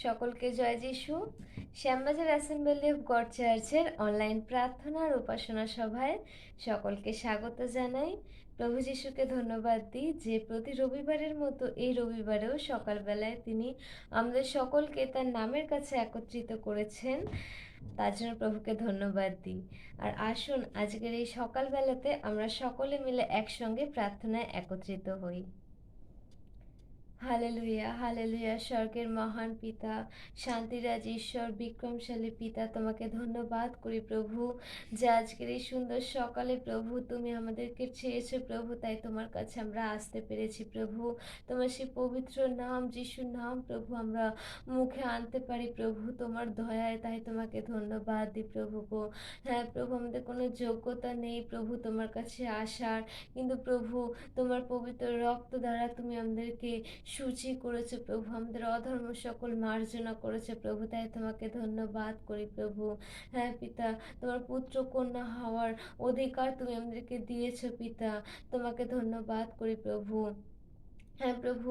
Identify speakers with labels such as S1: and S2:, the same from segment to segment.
S1: সকলকে জয় যিশু। Shyambazar assembly of god চার্চের অনলাইন প্রার্থনা আর উপাসনা সভায় সকলকে স্বাগত জানাই। প্রভু যিশুকে ধন্যবাদ দিই যে প্রতি রবিবারের মতো এই রবিবারেও সকালবেলায় তিনি আমাদের সকলকে তার নামের কাছে একত্রিত করেছেন, তার জন্য প্রভুকে ধন্যবাদ দিই। আর আসুন আজকের এই সকালবেলাতে আমরা সকলে মিলে একসঙ্গে প্রার্থনায় একত্রিত হই। Hallelujah hallelujah. স্বর্গের মহান পিতা, শান্তিরাজ ঈশ্বর, বিক্রমশালী পিতা, তোমাকে ধন্যবাদ করি প্রভু যে আজকের এই সুন্দর সকালে প্রভু তুমি আমাদেরকে চেয়েছো প্রভু, তাই তোমার কাছে আমরা আসতে পেরেছি প্রভু। তোমার সেই পবিত্র নাম যিশুর নাম প্রভু আমরা মুখে আনতে পারি প্রভু তোমার দয়ায়, তাই তোমাকে ধন্যবাদ দিই প্রভু গো। হ্যাঁ প্রভু, আমাদের কোনো যোগ্যতা নেই প্রভু তোমার কাছে আসার, কিন্তু প্রভু তোমার পবিত্র রক্ত দ্বারা তুমি আমাদেরকে সূচি করেছে প্রভু, আমাদের অধর্ম সকল মার্জনা করেছে প্রভু, তাই তোমাকে ধন্যবাদ করি প্রভু। হ্যাঁ পিতা, তোমার পুত্র কন্যা হওয়ার অধিকার তুমি আমাদেরকে দিয়েছো পিতা, তোমাকে ধন্যবাদ করি প্রভু। হ্যাঁ প্রভু,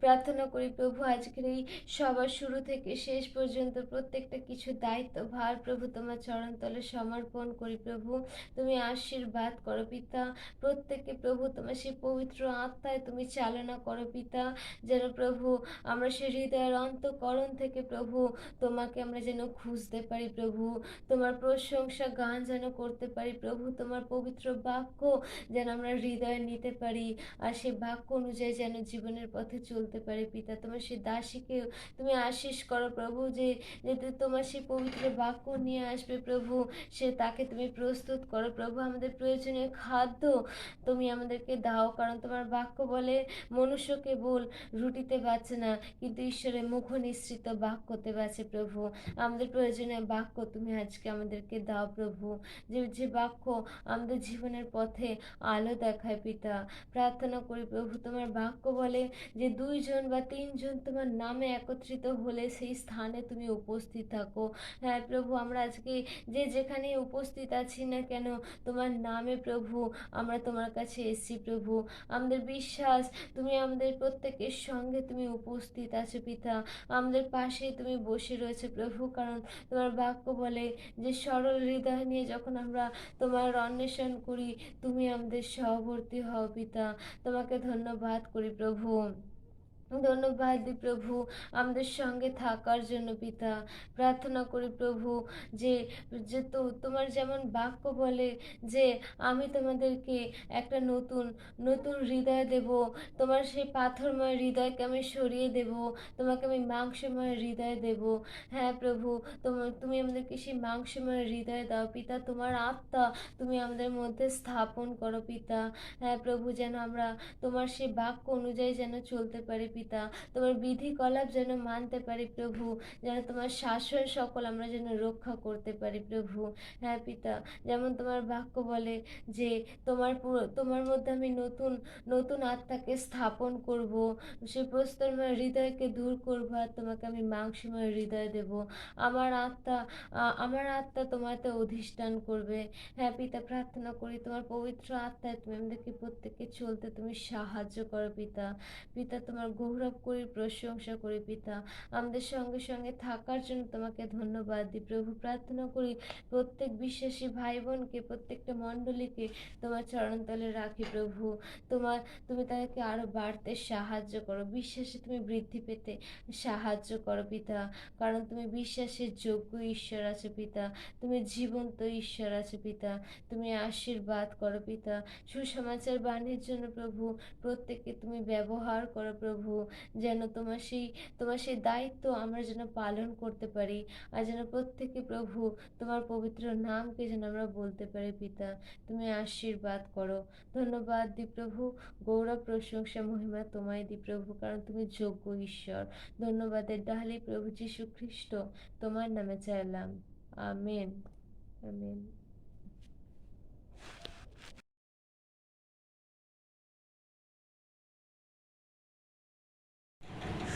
S1: প্রার্থনা করি প্রভু আজকের এই সবার শুরু থেকে শেষ পর্যন্ত প্রত্যেকটা কিছু দায়িত্ব ভার প্রভু তোমার চরণতলে সমর্পণ করি প্রভু। তুমি আশীর্বাদ করো পিতা, প্রত্যেককে প্রভু তোমার সেই পবিত্র আত্মায় তুমি চালনা করো পিতা, যেন প্রভু আমরা সে হৃদয়ের অন্তঃকরণ থেকে প্রভু তোমাকে আমরা যেন খুঁজতে পারি প্রভু, তোমার প্রশংসা গান যেন করতে পারি প্রভু, তোমার পবিত্র বাক্য যেন আমরা হৃদয়ে নিতে পারি, আর সেই বাক্য অনুযায়ী যেন জীবনের পথে চলতে পারে পিতা। তোমার সেই দাসীকে তুমি আশীষ করো প্রভু, যে তোমার সেই পবিত্র বাক্য নিয়ে আসবে প্রভু, সে তাকে তুমি প্রস্তুত করো প্রভু। আমাদের প্রয়োজনীয় খাদ্য তুমি আমাদেরকে দাও, কারণ তোমার বাক্য বলে মনুষ্য কেবল রুটিতে বাঁচে না, কিন্তু ঈশ্বরের মুখ নিঃসৃত বাক্যতে বাঁচে প্রভু। আমাদের প্রয়োজনীয় বাক্য তুমি আজকে আমাদেরকে দাও প্রভু, যে বাক্য আমাদের জীবনের পথে আলো দেখায় পিতা। প্রার্থনা করি প্রভু, তোমার বাক্য বলে যে 2 জন বা 3 জন তোমার নামে একত্রিত হলে সেই স্থানে তুমি উপস্থিত থাকো। হ্যাঁ প্রভু, আমরা আজকে যে যেখানে উপস্থিত আছি না কেন তোমার নামে প্রভু আমরা তোমার কাছে এসেছি প্রভু। আমাদের বিশ্বাস তুমি আমাদের প্রত্যেকের সঙ্গে তুমি উপস্থিত আছো পিতা, আমাদের পাশেই তুমি বসে রয়েছে প্রভু, কারণ তোমার বাক্য বলে যে সরল হৃদয় নিয়ে যখন আমরা তোমার অন্বেষণ করি তুমি আমাদের সহবর্তী হও পিতা। তোমাকে ধন্যবাদ করি প্রভু, ধন্যবাদ দি প্রভু আমাদের সঙ্গে থাকার জন্য পিতা। প্রার্থনা করি প্রভু যে যে তো তোমার যেমন বাক্য বলে যে আমি তোমাদেরকে একটা নতুন নতুন হৃদয় দেব, তোমার সেই পাথরময় হৃদয়কে আমি সরিয়ে দেব, তোমাকে আমি মাংসময় হৃদয় দেব। হ্যাঁ প্রভু, তুমি আমাদেরকে সেই মাংসময় হৃদয় দাও পিতা, তোমার আত্মা তুমি আমাদের মধ্যে স্থাপন করো পিতা। হ্যাঁ প্রভু, যেন আমরা তোমার সেই বাক্য অনুযায়ী যেন চলতে পারি পিতা, তোমার বিধি কলাপ যেন মানতে পারি প্রভু, যেন তোমার শাসন সকল আমরা যেন রক্ষা করতে পারি প্রভু। হ্যাঁ পিতা, যেমন তোমার বাক্য বলে যে তোমার মধ্যে আমি নতুন নতুন আত্মাকে স্থাপন করব, সে প্রস্তরময় হৃদয়কে দূর করব, আর তোমাকে আমি মাংসময় হৃদয় দেব। আমার আত্মা তোমাতে অধিষ্ঠান করবে। হ্যাঁ পিতা, প্রার্থনা করি তোমার পবিত্র আত্মায় তুমি আমাদেরকে প্রত্যেককে চলতে তুমি সাহায্য করো পিতা। পিতা, তোমার গৌরব করি, প্রশংসা করি পিতা, আমাদের সঙ্গে সঙ্গে থাকার জন্য তোমাকে ধন্যবাদ দিই প্রভু। প্রার্থনা করি প্রত্যেক বিশ্বাসী ভাই বোনকে, প্রত্যেকটা মণ্ডলীকে তোমার চরণতলে রাখি প্রভু। তুমি তাদেরকে আরো বাড়তে সাহায্য করো, বিশ্বাসে তুমি বৃদ্ধি পেতে সাহায্য করো পিতা, কারণ তুমি বিশ্বাসের যোগ্য ঈশ্বর আছো পিতা, তুমি জীবন্ত ঈশ্বর আছো পিতা। তুমি আশীর্বাদ করো পিতা, সুসমাচার বাণীর জন্য প্রভু প্রত্যেককে তুমি ব্যবহার করো প্রভু, যেন তোমার সেই দায়িত্ব আমরা যেন পালন করতে পারি, আর যেন প্রত্যেকে প্রভু তোমার পবিত্র নামকে যেন আমরা বলতে পারি পিতা। তুমি আশীর্বাদ করো। ধন্যবাদ দি প্রভু, গৌরব প্রশংসা মহিমা তোমায় দি প্রভু, কারণ তুমি যোগ্য ঈশ্বর। ধন্যবাদের ডালি প্রভু যীশু খ্রিস্ট, তোমার নামে চাইলাম, আমেন আমেন।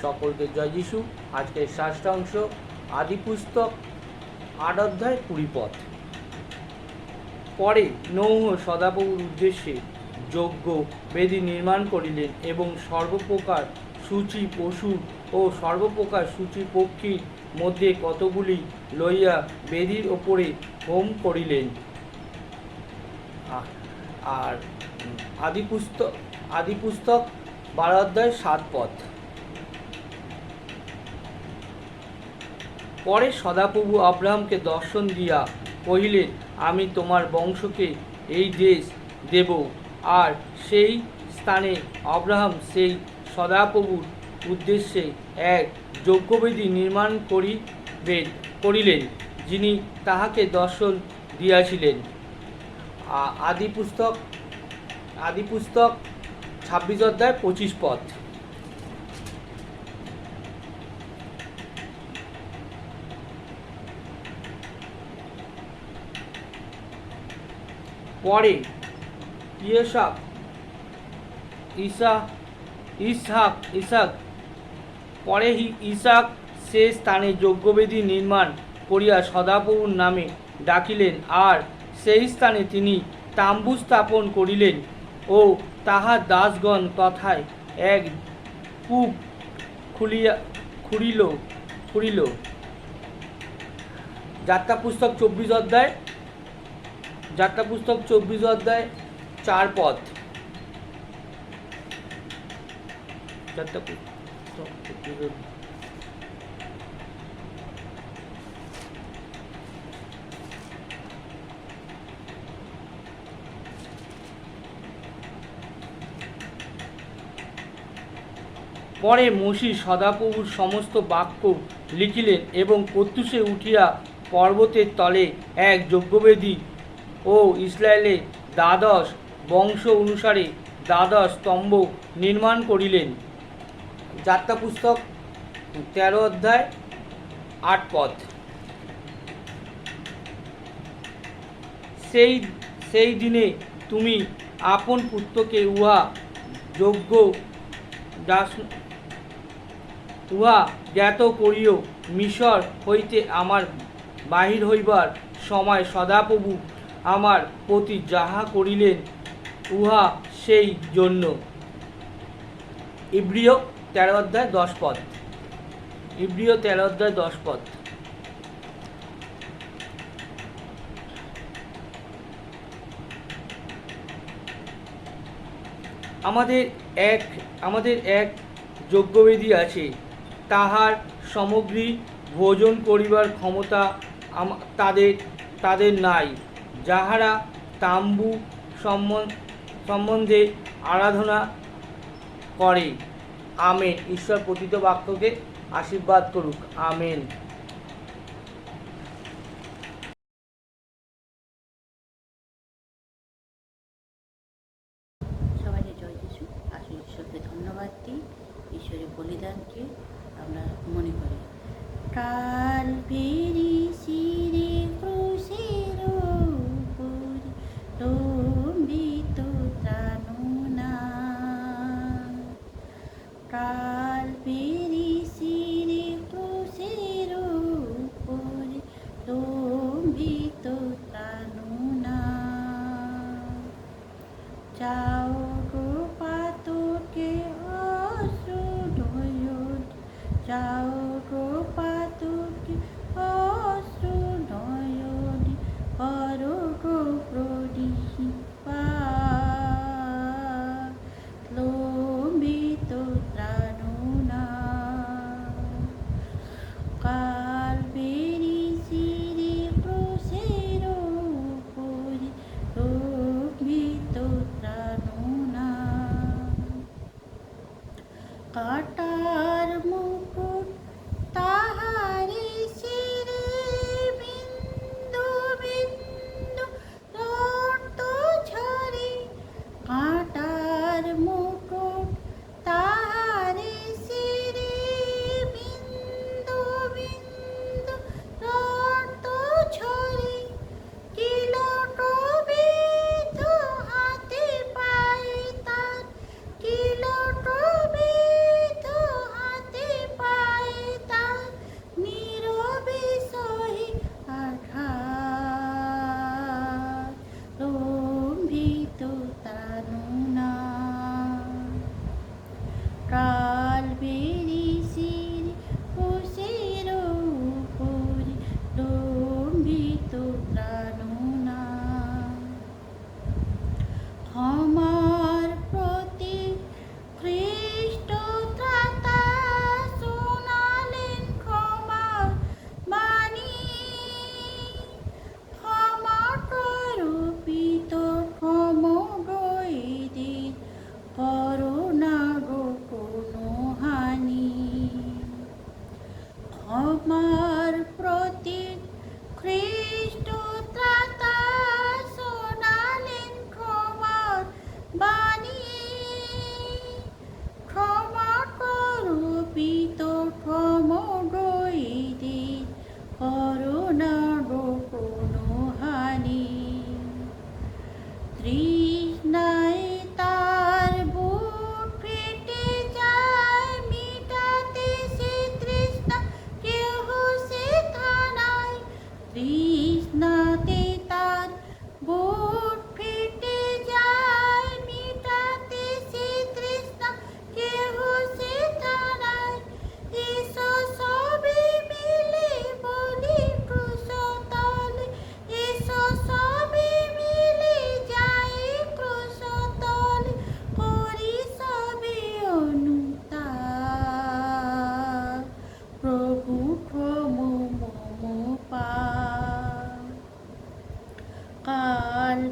S2: সকলকে জয় যিশু। আজকের ষষ্ঠাংশ আদি পুস্তক 8 অধ্যায় 20 পদ। পরে নৌহ সদাপ্রভুর উদ্দেশ্যে যজ্ঞ বেদী নির্মাণ করিলেন এবং সর্বপ্রকার সূচি পশুর ও সর্বপ্রকার সূচি পক্ষীর মধ্যে কতগুলি লইয়া বেদির ওপরে হোম করিলেন। আর আদিপুস্তক 12 অধ্যায় 7 পদ। পরে সদাপ্রভু আব্রাহামকে দর্শন দিয়া কহিলেন, আমি তোমার বংশকে এই দেশ দেব। আর সেই স্থানে আব্রাহাম সেই সদাপ্রভুর উদ্দেশ্যে এক যজ্ঞবেদী নির্মাণ করিলেন, যিনি তাহাকে দর্শন দিয়াছিলেন। আদিপুস্তক 26 অধ্যায় 25 পদ। পরে ইসাক সে স্থানে যজ্ঞবেদী নির্মাণ করিয়া সদাপ্রভুর নামে ডাকিলেন। আর সেই স্থানে তিনি তাম্বু স্থাপন করিলেন ও তাহার দাসগণ তথায় এক কূপ খুঁড়িল। যাত্রাপুস্তক 24 অধ্যায় 4 পদ। পরে মসি সদাপ্রভুর সমস্ত বাক্য লিখিলেন এবং প্রত্যুষে উঠিয়া পর্বতের তলে এক যজ্ঞবেদী ও ইসরায়েলের 12 বংশ অনুসারে 12 স্তম্ভ নির্মাণ করিলেন। যাত্রাপুস্তক 13 অধ্যায় 8 পদ। সেই দিনে তুমি আপন পুত্রকে উহা জ্ঞাত করিও। মিশর হইতে আমার বাহির হইবার সময় সদাপ্রভু আমার প্রতি যাহা করিলেন উহা সেই জন্য। ইব্রিয় 13 অধ্যায় 10 পদ। আমাদের এক যজ্ঞবেদী আছে, তাহার সামগ্রী ভোজন করিবার ক্ষমতা তাদের নাই, যাহারা তাম্বু সম্বন্ধে আরাধনা করে। আমেন। ঈশ্বর পতিত বাক্যকে আশীর্বাদ করুক। আমেন।
S3: সবাইকে জয় যিশু। আসলে ঈশ্বরকে ধন্যবাদ দিই। ঈশ্বরের বলিদানকে আমরা মনে করি। কালভেরি শিরে ক্রুশের উপরে লম্বিত প্রাণনা, কালভেরি শিরে ক্রুশের উপরে লম্বিত প্রাণনা, যাও গো পাতকে অশ্রু নয়ন, যাও গো পাতকে অশ্রু নয়ন, করো গো প্রদীপান লম্বিত প্রাণনা, কালভেরি শিরে ক্রুশের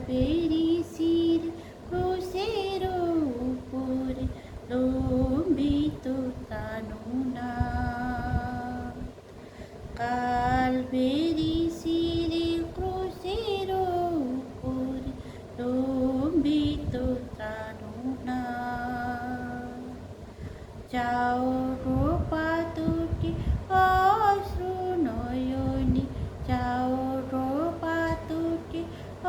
S3: কালবেরি শির ক্রুশের উপর লম্বিত কানুনা কালবেরি শির ক্রুশের উপর লম্বিত কানুনা যাও গো পাতুকে অশ্রু নয়নি যাও গো পাতুকে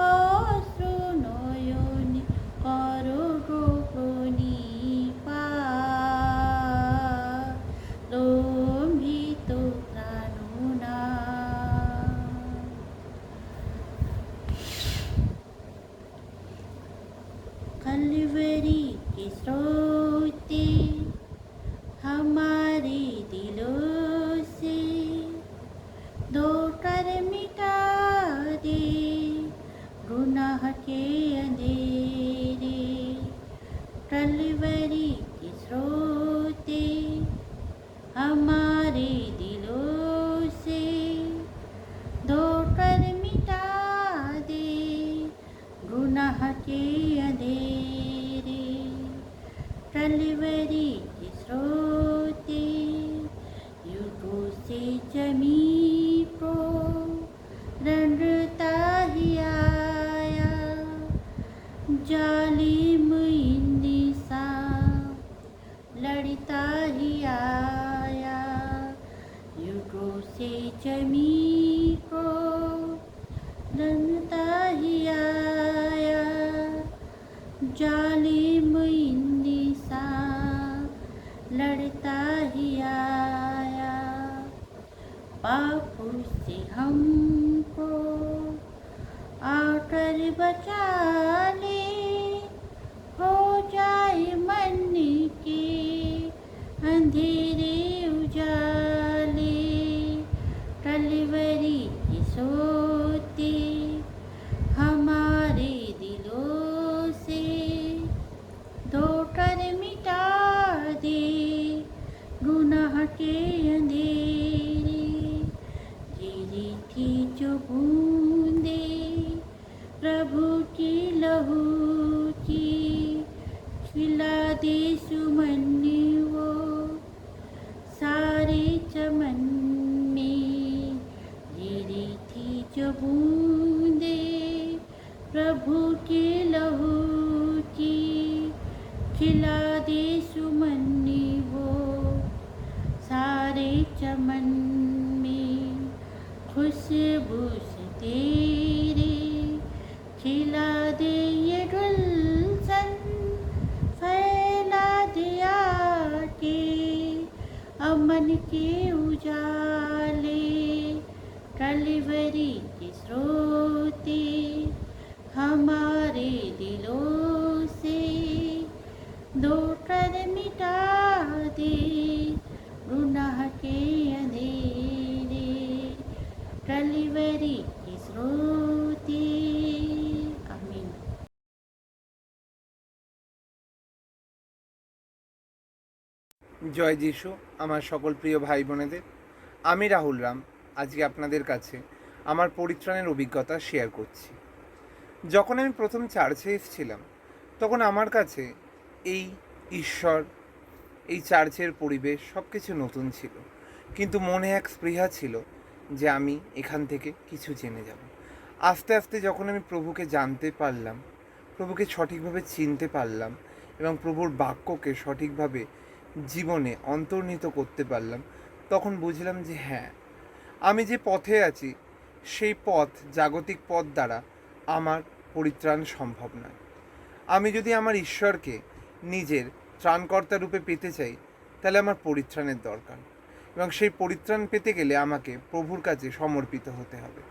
S3: অশ্রু নয়নি করো গো প্রণিপাত লম্বিত কানুনা कलवरी के स्रोते हमारे दिलों से दो कर मिटा दे गुनाह के अंधेरे कलवरी के स्रोते हमारे दिलों से दो कर मिटा दे गुनाह के अंधेरे कलवरी के स्रोते युगों से जमी को रंगता ही आया जालिम इंसान लड़ता ही आया युगों से जमी को रंगता ही आया जालिम इंसान लड़ता ही आया पापों से हमको आकर बचा ले हो जाए मन के अंधेरे उजाले कलवरी की सोते हमारे दिलों से दो कर मिटा दे गुनाह के अंधेरे गिरी थी जो बूंदे प्रभु की लहू की खिला दे सुमन वो सारे चमन में गिरी थी जो बूंदे प्रभु की लहू की खिला दे सुमन वो सारे चमन में खुशबू से तेरे खिला दे ये गुलशन फैला दिया के अमन के उजाले कलवरी के स्रोते हमारे दिलों से दो कर मिटा दे गुनाह के अंधेरे कलवरी के स्रोते आमीन।
S4: জয় যিশু আমার সকল প্রিয় ভাই বোনেদের, আমি রাহুল রাম আজকে আপনাদের কাছে আমার পরিত্রাণের অভিজ্ঞতা শেয়ার করছি। যখন আমি প্রথম চার্চে এসেছিলাম তখন আমার কাছে এই ঈশ্বর, এই চার্চের পরিবেশ সব কিছু নতুন ছিল, কিন্তু মনে এক স্পৃহা ছিল যে আমি এখান থেকে কিছু জেনে যাব। আস্তে আস্তে যখন আমি প্রভুকে জানতে পারলাম, প্রভুকে সঠিকভাবে চিনতে পারলাম এবং প্রভুর বাক্যকে সঠিকভাবে জীবনে অন্তর্নিহিত করতে পারলাম, তখন বুঝলাম যে হ্যাঁ, আমি যে পথে আছি সেই পথ, জাগতিক পথ দ্বারা আমার পরিত্রাণ সম্ভব নয়। আমি যদি আমার ঈশ্বরকে নিজের ত্রাণকর্তা রূপে পেতে চাই তাহলে আমার পরিত্রাণের দরকার, এবং সেই পরিত্রাণ পেতে গেলে আমাকে প্রভুর কাছে সমর্পিত হতে হবে।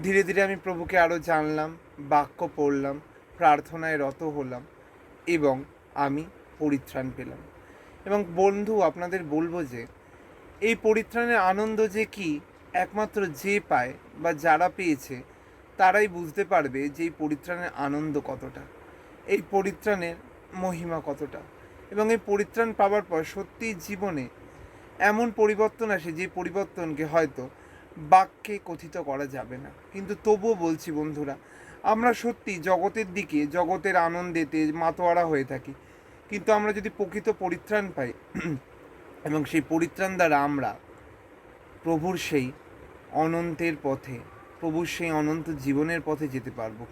S4: ধীরে ধীরে আমি প্রভুকে আরও জানলাম, বাক্য পড়লাম, প্রার্থনায় রত হলাম এবং আমি পরিত্রাণ পেলাম। এবং বন্ধু, আপনাদের বলবো যে এই পরিত্রাণের আনন্দ যে কি, একমাত্র যে পায় বা যারা পেয়েছে তারাই বুঝতে পারবে যে এই পরিত্রাণের আনন্দ কতটা, এই পরিত্রাণের মহিমা কতটা। এবং এই পরিত্রাণ পাওয়ার পর সত্যিই জীবনে এমন পরিবর্তন আসে যে পরিবর্তনকে হয়তো বাক্যে কথিত করা যাবে না। কিন্তু তবুও বলছি বন্ধুরা, আমরা সত্যি জগতের দিকে, জগতের আনন্দেতে মাতোয়ারা হয়ে থাকি, কিন্তু আমরা যদি প্রকৃত পরিত্রাণ পাই এবং সেই পরিত্রাণ দ্বারা আমরা প্রভুর সেই অনন্তের পথে, প্রভুর সেই অনন্ত জীবনের পথে যেতে পারবো।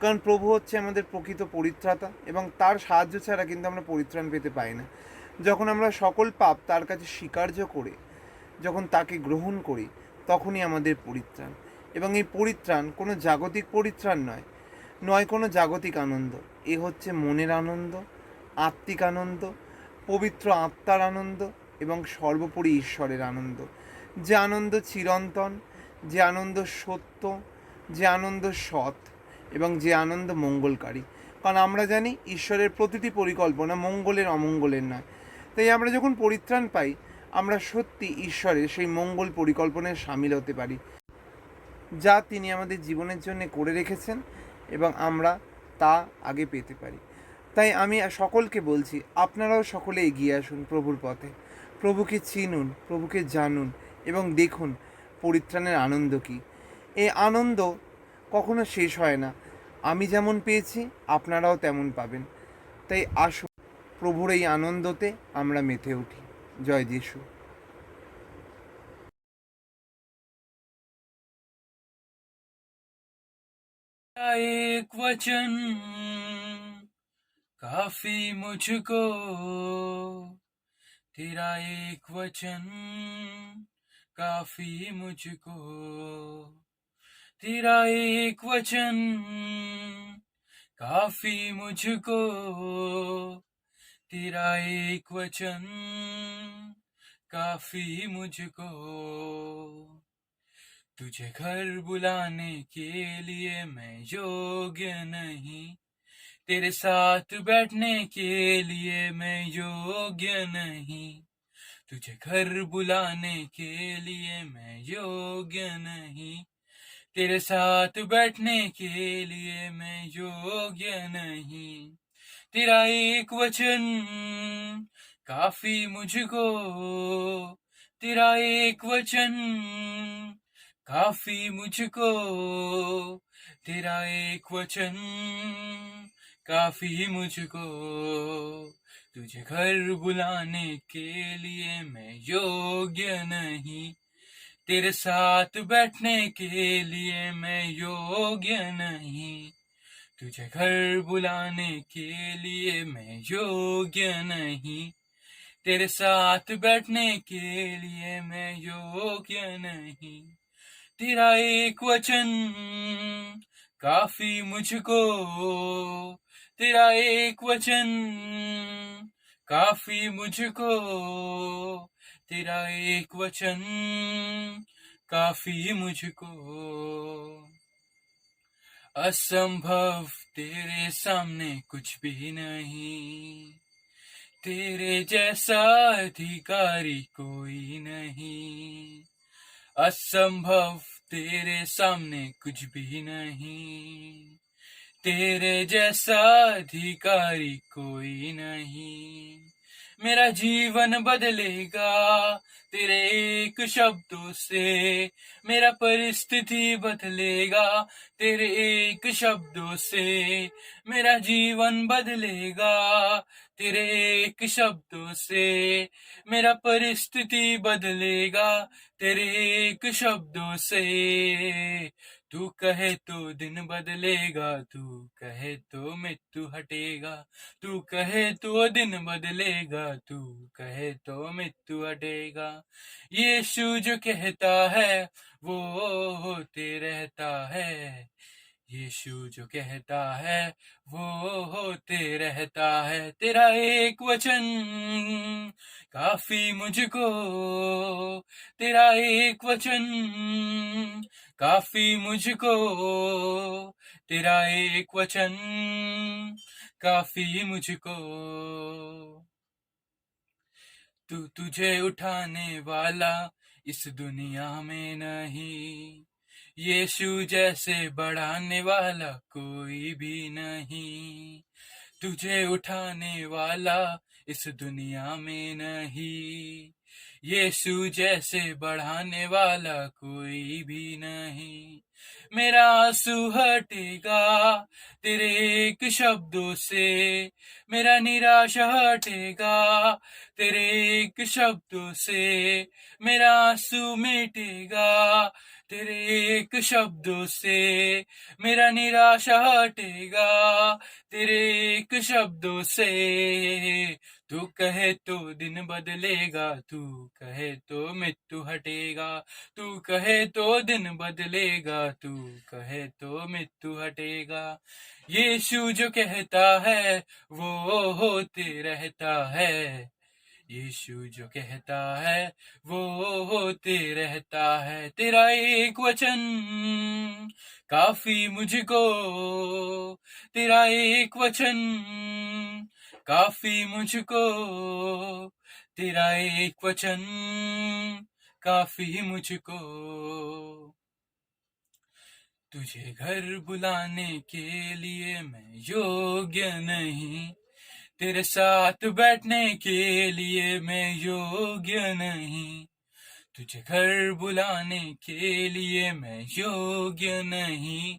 S4: কারণ প্রভু হচ্ছে আমাদের প্রকৃত পরিত্রাতা, এবং তার সাহায্য ছাড়া কিন্তু আমরা পরিত্রাণ পেতে পাই না। যখন আমরা সকল পাপ তার কাছে স্বীকার্য করে যখন তাকে গ্রহণ করি, তখনই আমাদের পরিত্রাণ। এবং এই পরিত্রাণ কোনো জাগতিক পরিত্রাণ নয় কোনো জাগতিক আনন্দ। এ হচ্ছে মনের আনন্দ, আত্মিক আনন্দ, পবিত্র আত্মার আনন্দ এবং সর্বোপরি ঈশ্বরের আনন্দ। যে আনন্দ চিরন্তন, যে আনন্দ সত্য, যে আনন্দ সৎ এবং যে আনন্দ মঙ্গলকারী। কারণ আমরা জানি ঈশ্বরের প্রতিটি পরিকল্পনা মঙ্গলের, অমঙ্গলের নয়। তাই আমরা যখন পরিত্রাণ পাই, আমরা সত্যি ঈশ্বরের সেই মঙ্গল পরিকল্পনায় সামিল হতে পারি, যা তিনি আমাদের জীবনের জন্য করে রেখেছেন, এবং আমরা তা আগে পেতে পারি। তাই আমি সকলকে বলছি, আপনারাও সকলে এগিয়ে আসুন প্রভুর পথে। প্রভুকে চিনুন, প্রভুকে জানুন এবং দেখুন পরিত্রাণের আনন্দ কী। এই আনন্দ কখনো শেষ হয় না। আমি যেমন পেয়েছি আপনারাও তেমন পাবেন। তাই আসুন, প্রভুর এই আনন্দতে আমরা মেতে উঠি। জয় যিশু।
S5: एक वचन काफी मुझको, तेरा एक वचन काफी मुझको, तेरा एक वचन काफी मुझको, तेरा एक वचन काफी मुझको। तुझे घर बुलाने के लिए मैं योग्य नहीं, तेरे साथ बैठने के लिए मैं योग्य नहीं। तुझे घर बुलाने के लिए मैं योग्य नहीं, तेरे साथ बैठने के लिए मैं योग्य नहीं। तेरा एक वचन काफी मुझको, तेरा एक वचन काफी मुझको, तेरा एक वचन काफी मुझको। तुझे घर बुलाने के लिए मैं योग्य नहीं, तेरे साथ बैठने के लिए मैं योग्य नहीं। तुझे घर बुलाने के लिए मैं योग्य नहीं, तेरे साथ बैठने के लिए मैं योग्य नहीं। तेरा एक वचन काफी मुझको, तेरा एक वचन काफी मुझको, तेरा एक वचन काफी मुझको। असंभव तेरे सामने कुछ भी नहीं, तेरे जैसा अधिकारी कोई नहीं। असंभव तेरे सामने कुछ भी नहीं, तेरे जैसा अधिकारी कोई नहीं। मेरा जीवन बदलेगा तेरे एक शब्दों से, मेरा परिस्थिति बदलेगा तेरे एक शब्दों से। मेरा जीवन बदलेगा तेरे एक शब्दों से, मेरा परिस्थिति बदलेगा तेरे एक शब्दों से। तू कहे तो दिन बदलेगा, तू कहे तो मृत्यु हटेगा। तू कहे तो दिन बदलेगा, तू कहे तो मृत्यु हटेगा। यीशु जो कहता है वो होते रहता है, यीशु जो कहता है वो होते रहता है। तेरा एक वचन काफी मुझको, तेरा एक वचन काफी मुझको, तेरा एक वचन काफी मुझको। तुझे उठाने वाला इस दुनिया में नहीं, यीशु जैसे बढ़ाने वाला कोई भी नहीं। तुझे उठाने वाला इस दुनिया में नहीं, यीशु जैसे बढ़ाने वाला कोई भी नहीं। मेरा आंसू हटेगा तेरे एक शब्दों से, मेरा निराशा हटेगा तेरे एक शब्दों से, मेरा आंसू मिटेगा तेरे एक शब्दों से, मेरा निराशा हटेगा तेरे एक शब्दों से। तू कहे तो दिन बदलेगा, तू कहे तो मृत्यु हटेगा, तू कहे तो दिन बदलेगा, तू कहे तो मृत्यु हटेगा। यीशु जो कहता है वो होते रहता है, यीशु जो कहता है वो होते रहता है। तेरा एक वचन काफी मुझको, तेरा एक वचन काफी मुझको, तेरा एक वचन काफी मुझको। तुझे घर बुलाने के लिए मैं योग्य नहीं, तेरे साथ बैठने के लिए मैं योग्य नहीं, तुझे घर बुलाने के लिए मैं योग्य नहीं,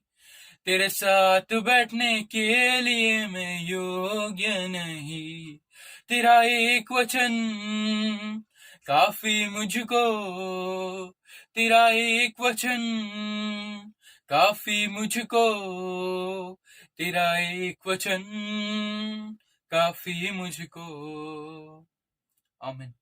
S5: तेरे साथ बैठने के लिए मैं योग्य नहीं। तेरा एक वचन काफी मुझको, तेरा एक वचन काफी मुझको, तेरा एक वचन काफी मुझको। आमीन।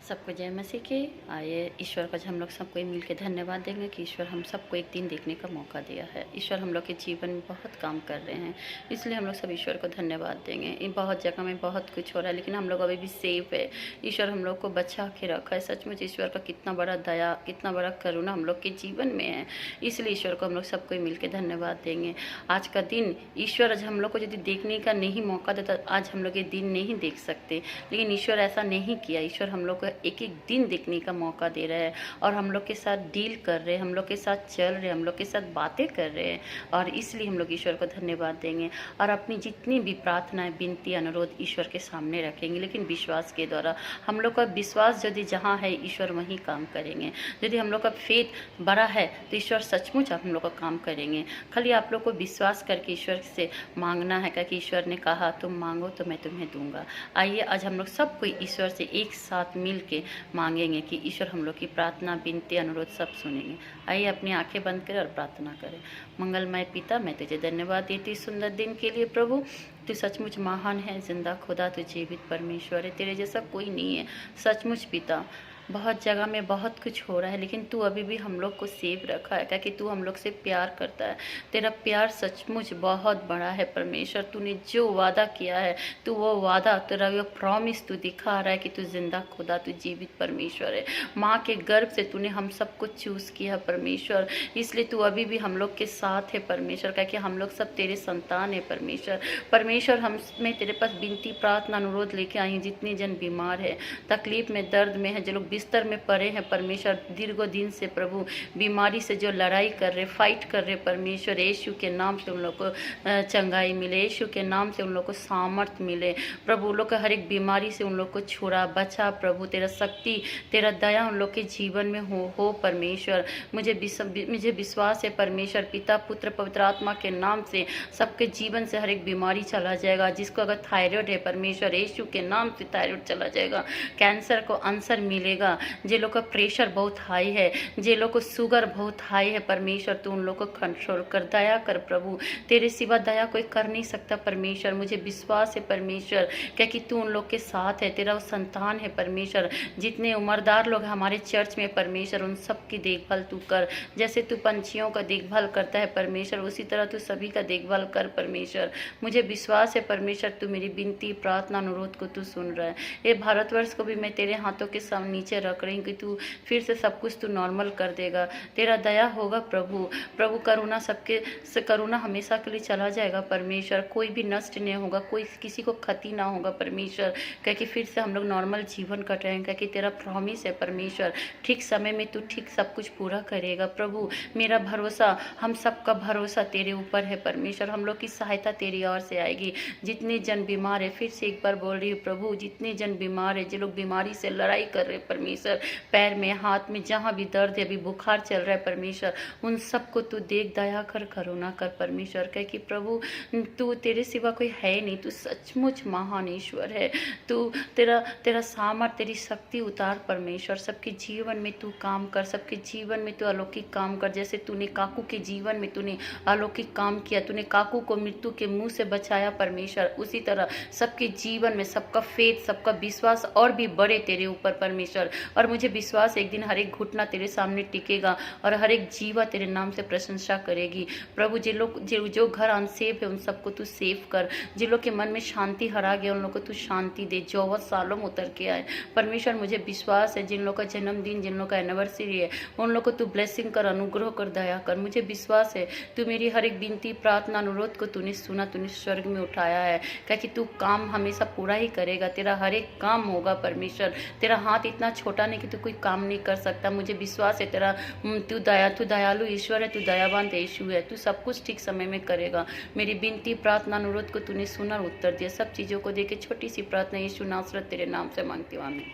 S3: सबको जय मसीह की। आइए ईश्वर का हम लोग सबको मिल के धन्यवाद देंगे कि ईश्वर हम सबको एक दिन देखने का मौका दिया है। ईश्वर हम लोग के जीवन में बहुत काम कर रहे हैं, इसलिए हम लोग सब ईश्वर को धन्यवाद देंगे। इन बहुत जगह में बहुत कुछ हो रहा है, लेकिन हम लोग अभी भी सेफ है। ईश्वर हम लोग को बचा के रखा है। सचमुच ईश्वर का कितना बड़ा दया, कितना बड़ा करुणा हम लोग के जीवन में है, इसलिए ईश्वर को हम लोग सबको मिल के धन्यवाद देंगे। आज का दिन ईश्वर आज हम लोग को यदि देखने का नहीं मौका देता, आज हम लोग ये दिन नहीं देख सकते, लेकिन ईश्वर ऐसा नहीं किया। ईश्वर हम लोग को एक एक दिन देखने का मौका दे रहा है और हम लोग के साथ डील कर रहे हैं, हम लोग के साथ चल रहे हैं, हम लोग के साथ बातें कर रहे हैं, और इसलिए हम लोग ईश्वर को धन्यवाद देंगे और अपनी जितनी भी प्रार्थनाएं, विनती, अनुरोध ईश्वर के सामने रखेंगे। लेकिन विश्वास के द्वारा हम लोग का विश्वास यदि जहाँ है, ईश्वर वहीं काम करेंगे। यदि हम लोग का फेथ बड़ा है तो ईश्वर सचमुच हम लोग का काम करेंगे। खाली आप लोग को विश्वास करके ईश्वर से मांगना है, क्योंकि ईश्वर ने कहा तुम मांगो तो मैं तुम्हें दूंगा। आइए आज हम लोग सब कोई ईश्वर से एक साथ मिल के मांगेंगे कि ईश्वर हम लोग की प्रार्थना, विनती, अनुरोध सब सुनेंगे। आइए अपनी आंखें बंद करें और प्रार्थना करें। मंगलमय पिता, मैं तुझे धन्यवाद देती इस सुंदर दिन के लिए। प्रभु तू सचमुच महान है, जिंदा खुदा, तू जीवित परमेश्वर है, तेरे जैसा कोई नहीं है। सचमुच पिता, बहुत जगह में बहुत कुछ हो रहा है, लेकिन तू अभी भी हम लोग को सेव रखा है, क्योंकि तू हम लोग से प्यार करता है। तेरा प्यार सचमुच बहुत बड़ा है परमेश्वर। तूने जो वादा किया है, तू वो वादा, तेरा वो प्रॉमिस तू दिखा रहा है कि तू जिंदा खुदा, तू जीवित परमेश्वर है। माँ के गर्भ से तूने हम सबको चूज़ किया परमेश्वर, इसलिए तू अभी भी हम लोग के साथ है परमेश्वर, क्योंकि हम लोग सब तेरे संतान है परमेश्वर। परमेश्वर हम मैं तेरे पास विनती, प्रार्थना, अनुरोध लेके आई हूँ। जितने जन बीमार है, तकलीफ में, दर्द में है, जो लोग बिस्तर में पड़े हैं परमेश्वर, दीर्घों दिन से प्रभु बीमारी से जो लड़ाई कर रहे, फाइट कर रहे परमेश्वर, यीशु के नाम से उन लोग को चंगाई मिले, यीशु के नाम से उन लोग को सामर्थ मिले प्रभु। उन लोग का हर एक बीमारी से उन लोग को छुड़ा, बचा प्रभु। तेरा शक्ति, तेरा दया उन लोग के जीवन में हो परमेश्वर। मुझे विश्वास है परमेश्वर, पिता, पुत्र, पवित्र आत्मा के नाम से सबके जीवन से हर एक बीमारी चला जाएगा। जिसको अगर थायराइड है परमेश्वर, यीशु के नाम से थायराइड चला जाएगा। कैंसर को आंसर मिलेगा। जे लोग का प्रेशर बहुत हाई है, जे लोग को शुगर बहुत हाई है परमेश्वर, तू उन लोग को कंट्रोल कर, दया कर प्रभु। तेरे सिवा दया कोई कर नहीं सकता परमेश्वर। मुझे विश्वास है परमेश्वर, क्योंकि तू उन लोग के साथ है, तेरा वो संतान है परमेश्वर। जितने उम्रदार लोग हमारे चर्च में परमेश्वर, उन सब की देखभाल तू कर। जैसे तू पंछियों का देखभाल करता है परमेश्वर, उसी तरह तू सभी का देखभाल कर परमेश्वर। मुझे विश्वास है परमेश्वर, तू मेरी विनती, प्रार्थना, अनुरोध को तू सुन रहा है। ये भारतवर्ष को भी मैं तेरे हाथों के सामने नीचे से रख रही हूँ कि तू फिर से सब कुछ तू नॉर्मल कर देगा। तेरा दया होगा प्रभु। प्रभु करुणा सबके से करुणा हमेशा के लिए चला जाएगा परमेश्वर। कोई भी नष्ट नहीं होगा, कोई किसी को क्षति ना होगा परमेश्वर, क्योंकि फिर से हम लोग नॉर्मल जीवन कट रहे हैं, क्योंकि तेरा प्रॉमिस है परमेश्वर। ठीक समय में तू ठीक सब कुछ पूरा करेगा प्रभु। मेरा भरोसा, हम सबका भरोसा तेरे ऊपर है परमेश्वर। हम लोग की सहायता तेरी ओर से आएगी। जितने जन बीमार है, फिर से एक बार बोल रही हूँ प्रभु, जितने जन बीमार है, जो लोग बीमारी से लड़ाई कर रहे हैं परमेश्वर, पैर में, हाथ में, जहाँ भी दर्द है, अभी बुखार चल रहा है परमेश्वर, उन सबको तू देख, दया कर, करुणा कर परमेश्वर। कह कि प्रभु तू, तेरे सिवा कोई है नहीं, तू सचमुच महान ईश्वर है। तू तेरा सामर्थ, तेरी शक्ति उतार परमेश्वर। सबके जीवन में तू काम कर, सबके जीवन में तू अलौकिक काम कर। जैसे तूने काकू के जीवन में तूने अलौकिक काम किया, तूने काकू को मृत्यु के मुंह से बचाया परमेश्वर, उसी तरह सबके जीवन में सबका फेथ, सबका विश्वास और भी बढ़े तेरे ऊपर परमेश्वर। और मुझे विश्वास है एक दिन हर एक घुटना तेरे सामने टिकेगा और हर एक जीवा तेरे नाम से प्रशंसा करेगी प्रभु। जो घर अनसेफ है उन सबको तू सेव कर। जिन लोग के मन में शांति हरा गया उन लोग को तू शांति दे, 54 सालों में उतर के आए परमेश्वर। मुझे विश्वास है जिन लोग का जन्मदिन, जिन लोग का एनिवर्सरी है, उन लोग को तू ब्लेसिंग कर, अनुग्रह कर, दया कर। मुझे विश्वास है तू मेरी हर एक विनती, प्रार्थना, अनुरोध को तूने सुना, तूने स्वर्ग में उठाया है, क्योंकि तू काम हमेशा पूरा ही करेगा। तेरा हर एक काम होगा परमेश्वर। तेरा हाथ इतना छोटा नहीं कि तू कोई काम नहीं कर सकता। मुझे विश्वास है तेरा, तू दयालु ईश्वर है, तू दयावान यीशु है। तू सब कुछ ठीक समय में करेगा। मेरी विनती, प्रार्थना, अनुरोध को तूने सुना और उत्तर दिया। सब चीज़ों को देके छोटी सी प्रार्थना यीशु नासरत तेरे नाम से मांगती हूँ, आमीन।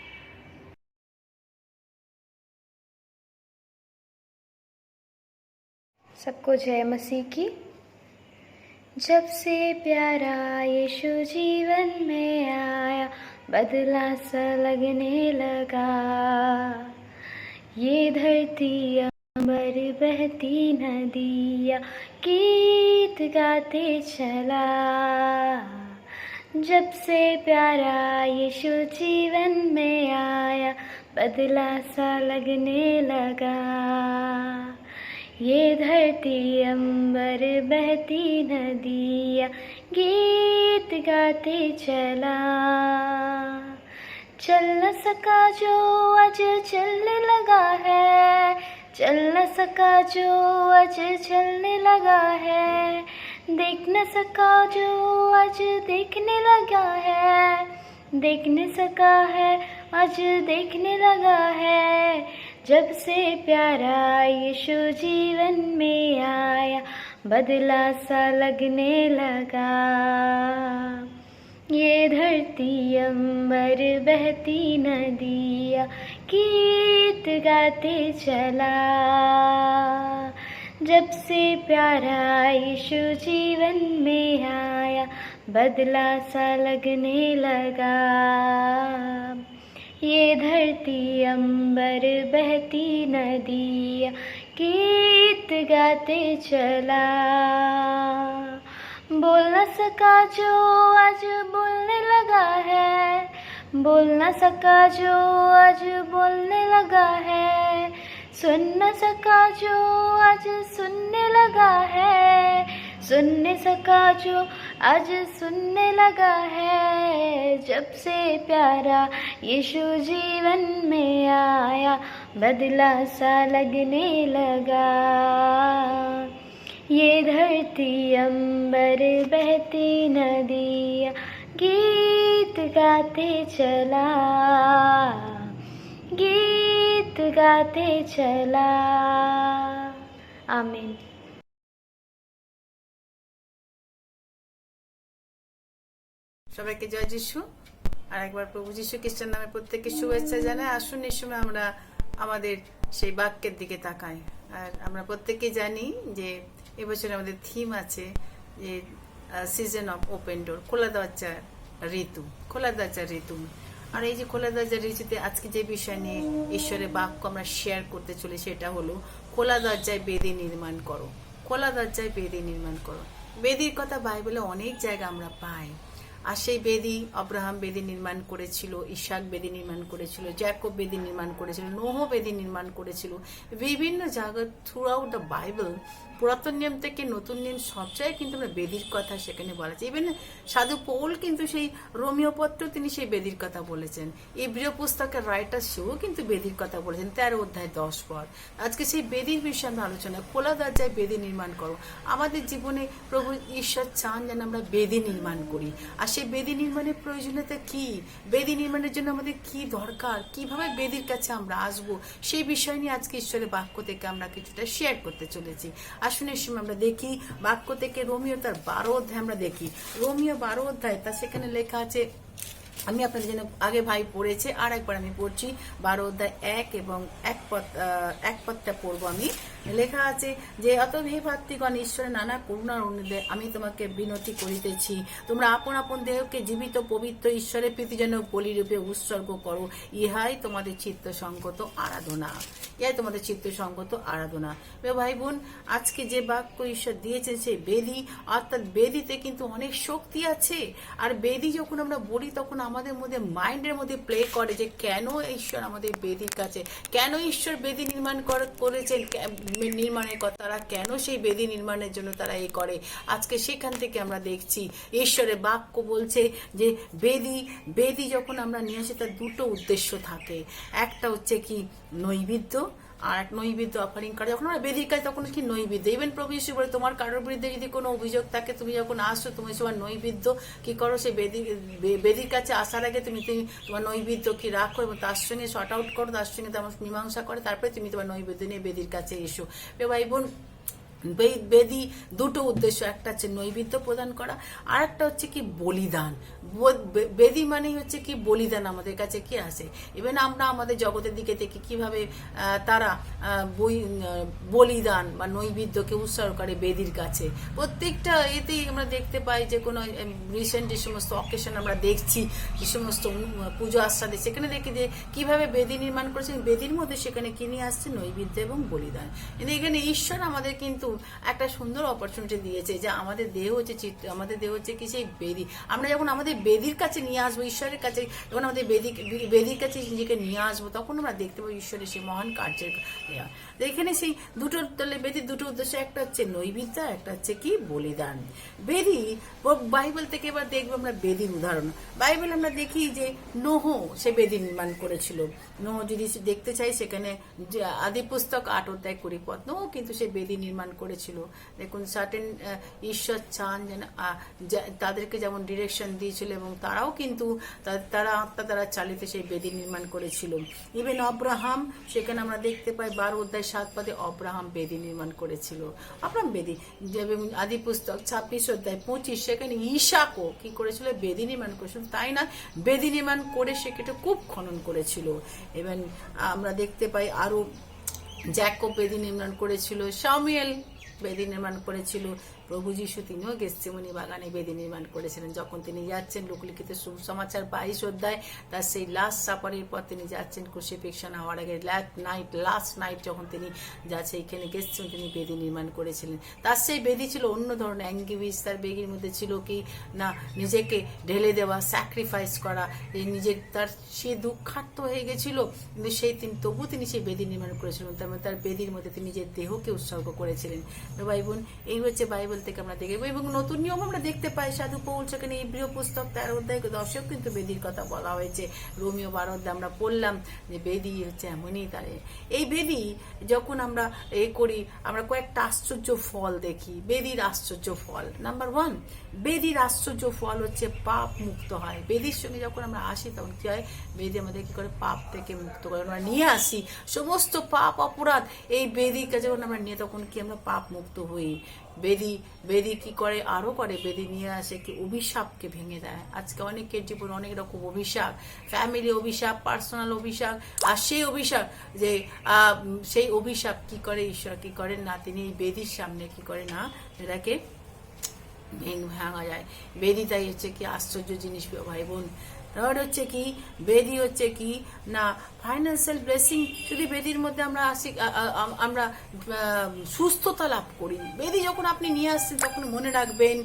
S1: सबको जय मसीह की। जब से प्यारा यीशु जीवन में आया, बदला सा लगने लगा। ये धरती अंबर बहती नदियाँ, गीत गाते चला। जब से प्यारा यीशु जीवन में आया, बदला सा लगने लगा। ये धरती अंबर बहती नदियाँ, गीत गाते चला। चल न सका जो आज चलने लगा है, चल न सका जो आज चलने लगा है। देख न सका जो आज देखने लगा है, देख न सका है आज देखने लगा है। जब से प्यारा यीशु जीवन में आया, बदला सा लगने लगा। ये धरती अंबर बहती नदियाँ, गीत गाते चला। जब से प्यारा यीशु जीवन में आया, बदला सा लगने लगा। ये धरती अंबर बहती नदियाँ, गीत गाते चला। बोल न सका जो आज बोलने लगा है, बोल न सका जो आज बोलने लगा है। सुन न सका जो आज सुनने लगा है, सुन न सका जो आज सुनने लगा है। जब से प्यारा यीशु जीवन में आया, बदला सा लगने लगा। ये धरती अंबर बहती नदियाँ, गीत गाते चला, गीत गाते चला। आमीन।
S6: সবাইকে জয় যিশু। আর একবার প্রভু যীশু খ্রিস্টের নামে প্রত্যেককে শুভেচ্ছা জানাই। আসুন এই সময় আমরা আমাদের সেই বাক্যের দিকে তাকাই। আর আমরা প্রত্যেকেই জানি যে এবছর আমাদের থিম আছে যে সিজন অফ ওপেন ডোর, খোলা দরজার ঋতু, খোলা দরজার ঋতু। আর এই যে খোলা দরজার ঋতুতে আজকে যে বিষয় নিয়ে ঈশ্বরের বাক্য আমরা শেয়ার করতে চলি সেটা হলো খোলা দরজায় বেদি নির্মাণ করো, খোলা দরজায় বেদি নির্মাণ করো। বেদির কথা বাইবেলে অনেক জায়গা আমরা পাই। আর সেই বেদি আব্রাহাম বেদি নির্মাণ করেছিল, ইসাক বেদি নির্মাণ করেছিল, জ্যাকব বেদি নির্মাণ করেছিল, নোহ বেদি নির্মাণ করেছিল। বিভিন্ন জায়গায় থ্রু আউট দ্য বাইবেল, পুরাতন নিয়ম থেকে নতুন নিয়ম সব জায়গায় কিন্তু আমরা বেদির কথা সেখানে বলা আছে। ইভেন সাধু পৌল কিন্তু সেই রোমিও পত্র তিনি সেই বেদির কথা বলেছেন। ইব্রিয় পুস্তকের রাইটার সেও কিন্তু বেদির কথা বলেছেন 13 অধ্যায় 10 পদ। আজকে সেই বেদির বিষয়ে আমরা আলোচনা, খোলা দরজায় বেদি নির্মাণ করো। আমাদের জীবনে প্রভু ঈশ্বর চান যেন আমরা বেদি নির্মাণ করি। আর সেই বেদি নির্মাণের প্রয়োজনীয়তা কি, বেদি নির্মাণের জন্য আমাদের কি দরকার, কিভাবে বেদির কাছে আমরা আসবো, সেই বিষয় নিয়ে আজকে ঈশ্বরের বাক্য থেকে আমরা কিছুটা শেয়ার করতে চলেছি। আসুন এর সময় আমরা দেখি বাক্য থেকে রোমিও তার 12 অধ্যায় আমরা দেখি। রোমিও 12 অধ্যায় তা সেখানে লেখা আছে, আমি আপনাদের জন্য আগে ভাই পড়েছে, আর একবার আমি পড়ছি 12 অধ্যায় 1 এবং এক পদটা পড়বো আমি। লেখা আছে যে অতএব হে ভাতৃগণ, ঈশ্বরের নানা করুণার অনুরোধে আমি তোমাকে বিনতি করিতেছি, তোমরা আপন আপন দেহকে জীবিত পবিত্র ঈশ্বরের প্রীতিজনক বলিরূপে উৎসর্গ করো, ইহাই তোমাদের চিত্তসঙ্গত আরাধনা। ইহাই তোমাদের চিত্তসঙ্গত আরাধনা। ভাই বোন, আজকে যে বাক্য ঈশ্বর দিয়েছেন সেই বেদি, অর্থাৎ বেদিতে কিন্তু অনেক শক্তি আছে। আর বেদি যখন আমরা বলি তখন আমাদের মধ্যে মাইন্ডের মধ্যে প্লে করে যে কেন ঈশ্বর আমাদের বেদির কাছে, কেন ঈশ্বর বেদি নির্মাণ করেছেন, নির্মাণের কথা, তারা কেন সেই বেদি নির্মাণের জন্য তারা এই করে। আজকে সেখান থেকে আমরা দেখছি ঈশ্বরের বাক্য বলছে যে বেদি যখন আমরা নিয়ে আসি তার দুটো উদ্দেশ্য থাকে। একটা হচ্ছে কি নৈবেদ্য, আর এক নৈবেদ্য অফারিং করা। যখন আমরা বেদির কাছে তখন কি নৈবেদ্য, ইভেন প্রভু যীশু বলে তোমার কারোর বিরুদ্ধে যদি কোনো অভিযোগ থাকে, তুমি যখন আসছো তুমি তোমার নৈবেদ্য কি করো, সেই বেদির কাছে আসার আগে তুমি তোমার নৈবেদ্য কি রাখো এবং তার সঙ্গে শর্ট আউট করো, তার সঙ্গে তোমার মীমাংসা করে, তারপরে তুমি তোমার নৈবেদ্য নিয়ে বেদির কাছে এসো। ভাই বোন, বেদি দুটো উদ্দেশ্য, একটা হচ্ছে নৈবেদ্য প্রদান করা, আর একটা হচ্ছে কি বলিদান। বেদি মানেই হচ্ছে কি বলিদান আমাদের কাছে কি আসে। ইভেন আমরা আমাদের জগতের দিকে দেখি কিভাবে তারা বলিদান বা নৈবেদ্যকে উৎসর্গ করে বেদির কাছে। প্রত্যেকটা এতেই আমরা দেখতে পাই যে কোনো রিসেন্ট যে সমস্ত অকেশন আমরা দেখছি, যে সমস্ত পুজো আস্বাদে, সেখানে দেখি যে কিভাবে বেদি নির্মাণ করেছেন, বেদির মধ্যে সেখানে কি নিয়ে আসছে নৈবেদ্য এবং বলিদান। কিন্তু এখানে ঈশ্বর আমাদের কিন্তু একটা সুন্দর অপরচুনিটি দিয়েছে যে আমাদের দেহ হচ্ছে কি সেই বেদি। আমরা যখন আমাদের বেদির কাছে নিয়ে আসবো, ঈশ্বরের কাছে যখন আমাদের বেদির কাছে নিজেকে নিয়ে আসবো, তখন আমরা দেখতে পাবো ঈশ্বরের সেই মহান কার্যের। এখানে সেই দুটো বেদির দুটো উদ্দেশ্য, একটা হচ্ছে নৈবেদ্য, একটা হচ্ছে কি বলিদান। বেদি বাইবেল থেকে এবার দেখবো আমরা বেদির উদাহরণ। বাইবেল আমরা দেখি যে নোহ সে বেদি নির্মাণ করেছিল। নোহ যদি দেখতে চাই সেখানে আদি পুস্তক 8 অধ্যায় 20 পদ, নোহ কিন্তু সে বেদি নির্মাণ করেছিল। দেখুন সার্টেন ঈশ্বর চান যেন তাদেরকে যেমন ডিরেকশন দিয়েছিল এবং তারাও কিন্তু তারা আত্মা দ্বারা চালিত সেই বেদি নির্মাণ করেছিল। ইভেন অব্রাহাম, সেখানে আমরা দেখতে পাই 12 অধ্যায় 7 পদে অব্রাহাম বেদি নির্মাণ করেছিল। অব্রাহাম বেদি, আদি পুস্তক 26 অধ্যায় 25 সেখানে ইসাকও কি করেছিল, বেদি নির্মাণ করেছিল। তাই না, বেদি নির্মাণ করে সেটা কূপ খনন করেছিল। এবং আমরা দেখতে পাই আরো জ্যাকব বেদি নির্মাণ করেছিল, শামুয়েল বেদি নির্মাণ করেছিল, প্রভু যীশু তিনিও গেতসেমানি বাগানে বেদি নির্মাণ করেছিলেন। যখন তিনি যাচ্ছেন লোকলিখিত সুসমাচার 22 অধ্যায়, তার সেই লাস্ট সাপারের পর তিনি যাচ্ছেন ক্রুসিফিকশন হওয়ার আগে লাস্ট নাইট যখন তিনি যাচ্ছে এইখানে গেতসেমানি, তিনি বেদি নির্মাণ করেছিলেন। তার সেই বেদি ছিল অন্য ধরনের অ্যাঙ্গিভিস। তার বেদির মধ্যে ছিল কি না নিজেকে ঢেলে দেওয়া, স্যাক্রিফাইস করা, নিজের তার সে দুঃখার্ত হয়ে গেছিল, কিন্তু তবু তিনি সেই বেদি নির্মাণ করেছিলেন। তার বেদির মধ্যে তিনি নিজের দেহকে উৎসর্গ করেছিলেন। ভাই বোন, এই হচ্ছে বাইবেল থেকে আমরা দেখব। এবং নতুন নিয়ম আমরা দেখতে পাই সাধু পৌল সেখানে ইব্রিয় পুস্তক 13 অধ্যায় 10 কিন্তু বেদির কথা বলা হয়েছে। রোমিও 12 অধ্যায় আমরা পড়লাম যে বেদি হচ্ছে এমনই। তারে এই বেদি যখন আমরা করি, আমরা কয়েকটা আশ্চর্য ফল দেখি। বেদির আশ্চর্য ফল, নাম্বার 1, বেদির আশ্চর্য ফল হচ্ছে পাপ মুক্ত হয়। বেদির সঙ্গে যখন আমরা আসি তখন কি হয়, বেদি আমাদের কি করে পাপ থেকে মুক্ত করে, আমরা নিয়ে আসি সমস্ত পাপ অপরাধ। এই বেদিকে যখন আমরা নিয়ে, তখন কি আমরা পাপ মুক্ত হই। বেদি কি করে, আরো করে, বেদি নিয়ে আসে কি অভিশাপকে ভেঙে দেয়। আজকে অনেকের জীবনে অনেক রকম অভিশাপ, ফ্যামিলি অভিশাপ, পার্সোনাল অভিশাপ। আর সেই অভিশাপ কি করে, ঈশ্বর কি করেন না, তিনি এই বেদির সামনে কি করে না, এটাকে ভাঙা যায়। বেদি তাই হচ্ছে কি আশ্চর্য জিনিস ভাই বোন। থার্ড হচ্ছে কি, বেদি হচ্ছে কি না ফাইন্যান্সিয়াল ব্লেসিং যদি বেদির মধ্যে আমরা আসি, আমরা সুস্থতা লাভ করি। বেদি যখন আপনি নিয়ে আসছেন তখন মনে রাখবেন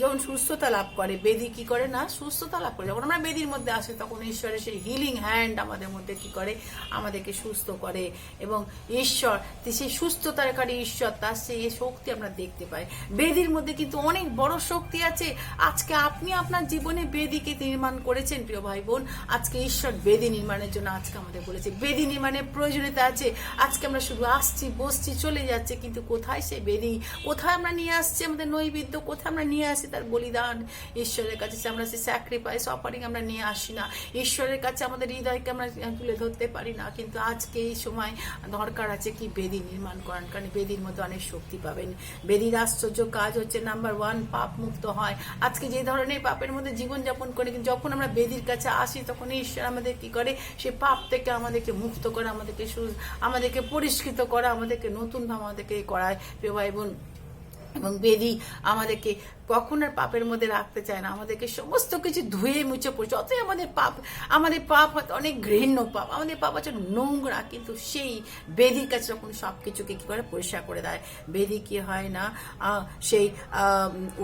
S6: যখন সুস্থতা লাভ করে, বেদি কি করে না সুস্থতা লাভ করে। যখন আমরা বেদির মধ্যে আসি তখন ঈশ্বরের সেই হিলিং হ্যান্ড আমাদের মধ্যে কি করে, আমাদেরকে সুস্থ করে। এবং ঈশ্বর সেই সুস্থতাকারী ঈশ্বর, তার সেই শক্তি আমরা দেখতে পাই। বেদির মধ্যে কিন্তু অনেক বড় শক্তি আছে। আজকে আপনি আপনার জীবনে বেদিকে নির্মাণ করেছেন প্রিয় ভাই বোন। আজকে ঈশ্বর বেদি নির্মাণের জন্য আজকে আমাদের বলেছে বেদি নির্মাণের প্রয়োজনীয়তা আছে। আজকে আমরা শুধু আসছি, বসছি, চলে যাচ্ছে, কিন্তু কোথায় সেই বেদি, কোথায় আমরা নিয়ে আসছি আমাদের নৈবেদ্য, কোথায় আমরা নিয়ে আসি তার বলিদান। ঈশ্বরের কাছে আমরা সেই স্যাক্রিফাইস অফারিং আমরা নিয়ে আসি না। ঈশ্বরের কাছে আমাদের হৃদয়কে আমরা তুলে ধরতে পারি না। কিন্তু আজকে এই সময় দরকার আছে কি বেদি নির্মাণ করার, কারণ বেদির মধ্যে অনেক শক্তি পাবেন। বেদির আশ্চর্য কাজ হচ্ছে নাম্বার 1, পাপ মুক্ত হয়। আজকে যে ধরনের পাপের মধ্যে জীবনযাপন করে, কিন্তু যখন আমরা বেদির কাছে আসি তখন ঈশ্বর আমাদের কি করে, সে পাপ থেকে আমাদেরকে মুক্ত করে, আমাদেরকে পরিষ্কৃত করা, আমাদেরকে নতুনভাবে আমাদেরকে করায় প্রিয় ভাই বোন। এবং বেদি আমাদেরকে কখন আর পাপের মধ্যে রাখতে চায় না, আমাদেরকে সমস্ত কিছু ধুয়ে মুছে পড়ছে। অতই আমাদের পাপ হয়তো অনেক ঘৃণ্য পাপ, আমাদের পাপ হচ্ছে নোংরা, কিন্তু সেই বেদির কাছে যখন সবকিছুকে কি করে পরিষ্কার করে দেয়, বেদি কি হয় না সেই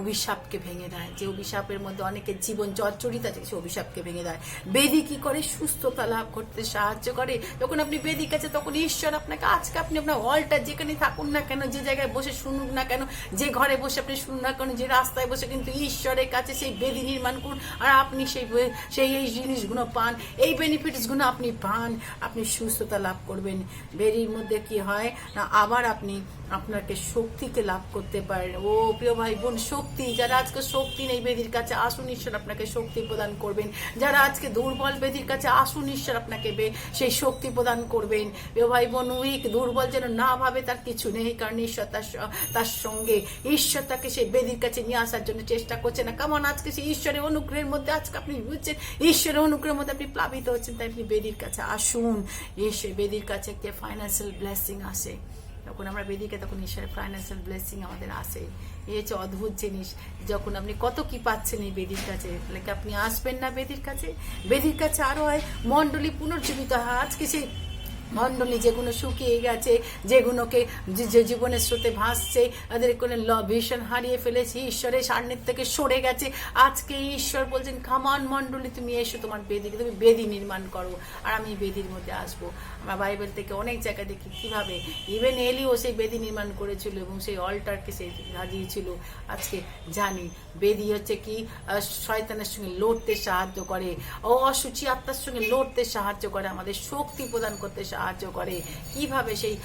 S6: অভিশাপকে ভেঙে দেয়। যে অভিশাপের মধ্যে অনেকের জীবন জর্জরিত আছে, সেই অভিশাপকে ভেঙে দেয়। বেদি কি করে সুস্থতা লাভ করতে সাহায্য করে। যখন আপনি বেদির কাছে, তখন ঈশ্বর আপনাকে, আজকে আপনি আপনার অলটার যেখানে থাকুন না কেন, যে জায়গায় বসে শুনুন না কেন, যে ঘরে বসে আপনি শুনুন না কেন, যে রাস্তায় বসে, কিন্তু ঈশ্বরের কাছে সেই বেদি নির্মাণ করুন, আর আপনি সেই এই জিনিসগুলো পান, এই বেনিফিটসগুলো আপনি পান, আপনি সুস্থতা লাভ করবেন। বেদির মধ্যে কি হয় না, আবার আপনি আপনাকে শক্তিকে লাভ করতে পারেন। ও প্রিয় ভাই বোন, শক্তি, যারা আজকে শক্তি নেই বেদির কাছে আসুন, ঈশ্বর আপনাকে শক্তি প্রদান করবেন। যারা আজকে দুর্বল, বেদির কাছে আসুন, ঈশ্বর আপনাকে সেই শক্তি প্রদান করবেন। প্রিয় ভাই বোন, উইক, দুর্বল যেন না ভাবে তার কিছু নেই, কারণ ঈশ্বর তার সঙ্গে, ঈশ্বর তাকে সেই বেদির কাছে নিয়ে আসার জন্য চেষ্টা করছে না। কেমন আজকে সেই ঈশ্বরের অনুগ্রহের মধ্যে আজকে আপনি বুঝছেন, ঈশ্বরের অনুগ্রহের মধ্যে আপনি প্লাবিত হচ্ছেন, তাই আপনি বেদির কাছে আসুন। ঈশ্বর বেদির কাছে একটা ফাইন্যান্সিয়াল ব্লেসিং আসে। যখন আমরা বেদিকে, তখন ঈশ্বরের ফাইন্যান্সিয়াল ব্লেসিং আমাদের আসে। এই হচ্ছে অদ্ভুত জিনিস। যখন আপনি কত কি পাচ্ছেন এই বেদির কাছে, তাহলে আপনি আসবেন না বেদির কাছে? বেদির কাছে আরো হয় মণ্ডলী পুনর্জীবিত হয়। আজকে সেই মণ্ডলী যেগুলো শুকিয়ে গেছে, যেগুলোকে যে জীবনের স্রোতে ভাসছে, তাদের কোনো ভিশন হারিয়ে ফেলেছে, ঈশ্বরের সান্নিধ্য থেকে সরে গেছে, আজকে ঈশ্বর বলছেন কামান মণ্ডলী, তুমি এসো, তোমার বেদিকে তুমি বেদি নির্মাণ করো, আর আমি বেদির মধ্যে আসবো। আমরা বাইবেল থেকে অনেক জায়গায় দেখি কিভাবে ইভেন এলিও সেই বেদি নির্মাণ করেছিল এবং সেই অল্টারকে সে সাজিয়েছিল। আজকে জানি বেদি হচ্ছে কি, শয়তানের সঙ্গে লড়তে সাহায্য করে, অসুচি আত্মার সঙ্গে লড়তে সাহায্য করে, আমাদের শক্তি প্রদান করতে সাহায্য করে। কিভাবে সেই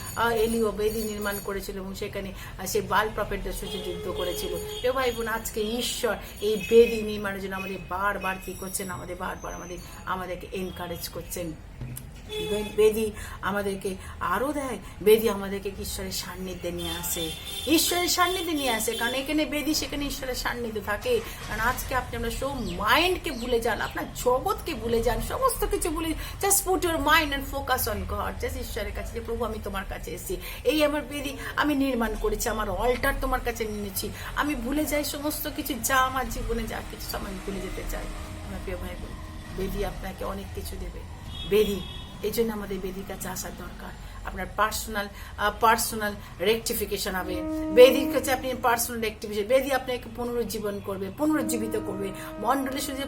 S6: এলিও বেদি নির্মাণ করেছিল এবং সেখানে সেই বাল প্রফেটদের সাথে যুদ্ধ করেছিল। এ ভাই বোন, আজকে ঈশ্বর এই বেদি নির্মাণের জন্য আমাদের বারবার কি করছেন, আমাদের বারবার আমাদেরকে এনকারেজ করছেন। বেদি আমাদেরকে আরো দেয়, বেদি আমাদেরকে ঈশ্বরের সান্নিধ্যে নিয়ে আসে, ঈশ্বরের সান্নিধ্যে নিয়ে আসে। কারণ এখানে বেদি, সেখানে ঈশ্বরের সান্নিধ্য থাকে। কারণ আজকে আপনি আমরা সব মাইন্ডকে ভুলে যান, আপনার জগৎকে ভুলে যান, সমস্ত কিছু ভুলে, just put your mind and focus on god. Just ঈশ্বরের কাছে, যে প্রভু আমি তোমার কাছে এসেছি, এই আমার বেদি আমি নির্মাণ করেছি, আমার অল্টার তোমার কাছে নিয়েছি, আমি ভুলে যাই সমস্ত কিছু, যা আমার জীবনে যা কিছু আমি ভুলে যেতে চাই। আমার প্রিয় ভাই বোন, বেদি আপনাকে অনেক কিছু দেবে। বেদি, এই জন্য আমাদের বেদির কাছে আসার দরকার। আপনার পার্সোনাল রেকটিফিকেশন হবে বেদির কাছে। আপনি পার্সোনাল রেকটিফিকেশন, বেদি আপনাকে পুনরুজ্জীবন করবে, পুনরুজ্জীবিত করবে। মণ্ডলী শুধু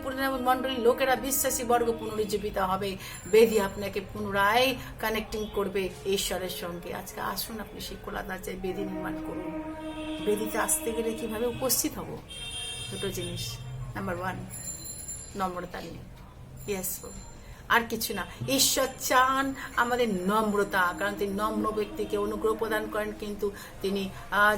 S6: মণ্ডলীর লোকেরা, বিশ্বাসী বর্গ পুনরুজ্জীবিত হবে। বেদি আপনাকে পুনরায় কানেক্টিং করবে ঈশ্বরের সঙ্গে। আজকে আসুন, আপনি সেই কোলাদাচায় বেদি নির্মাণ করুন। বেদিতে আসতে গেলে কিভাবে উপস্থিত হব? দুটো জিনিস। নাম্বার 1, নম্রতা নিয়ে। ইয়েস, আর কিছু না। ঈশ্বর চান আমাদের নম্রতা, কারণ তিনি নম্র ব্যক্তিকে অনুগ্রহ প্রদান করেন, কিন্তু তিনি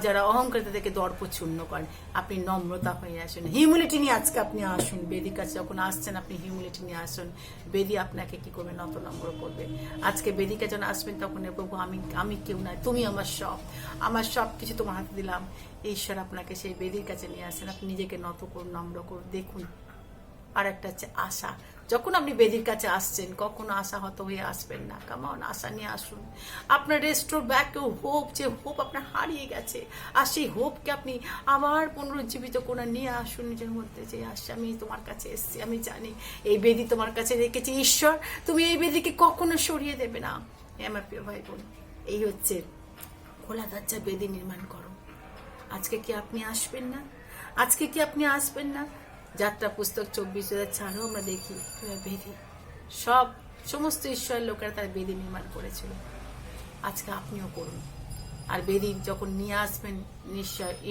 S6: যারা অহংকার তাদেরকে দর্পচ্ছন্ন করেন। আপনি নম্রতা হয়ে আসুন, হিউমিলিটি নিয়ে আজকে আপনি আসুন। বেদির কাছে যখন আসছেন, আপনি হিউমিলিটি নিয়ে আসুন। বেদি আপনাকে কি করবে? নত নম্র করবে। আজকে বেদিকে যখন আসবেন, তখন প্রভু আমি কেউ নয়, তুমি আমার সব কিছু তোমার হাতে দিলাম। ঈশ্বর আপনাকে সেই বেদির কাছে নিয়ে আসেন। আপনি নিজেকে নত করুন, নম্র করুন। দেখুন, আর একটা হচ্ছে আশা। যখন আপনি বেদির কাছে আসছেন কখনো আশাহত হয়ে আসবেন না, কামন আশা নিয়ে আসুন। আপনার রেস্টোর ব্যাক হোপ, যে হোপ আপনার হারিয়ে গেছে, আর সেই হোপকে আপনি আবার পুনরুজ্জীবিত করে নিয়ে আসুন নিজের মধ্যে, যে আসছে আমি তোমার কাছে এসেছি, আমি জানি এই বেদি তোমার কাছে রেখেছি ঈশ্বর, তুমি এই বেদিকে কখনো সরিয়ে দেবে না। আমার প্রিয় ভাই বোন, এই হচ্ছে খোলা দরজা বেদি নির্মাণ করো। আজকে কি আপনি আসবেন না? আজকে কি আপনি আসবেন না? যাত্রা পুস্তক 24,004 আমরা দেখি বেদি সমস্ত ঈশ্বরের লোকেরা তার বেদি নির্মাণ করেছিল। আজকে আপনিও করুন। আর বেদি যখন নিয়ে আসবেন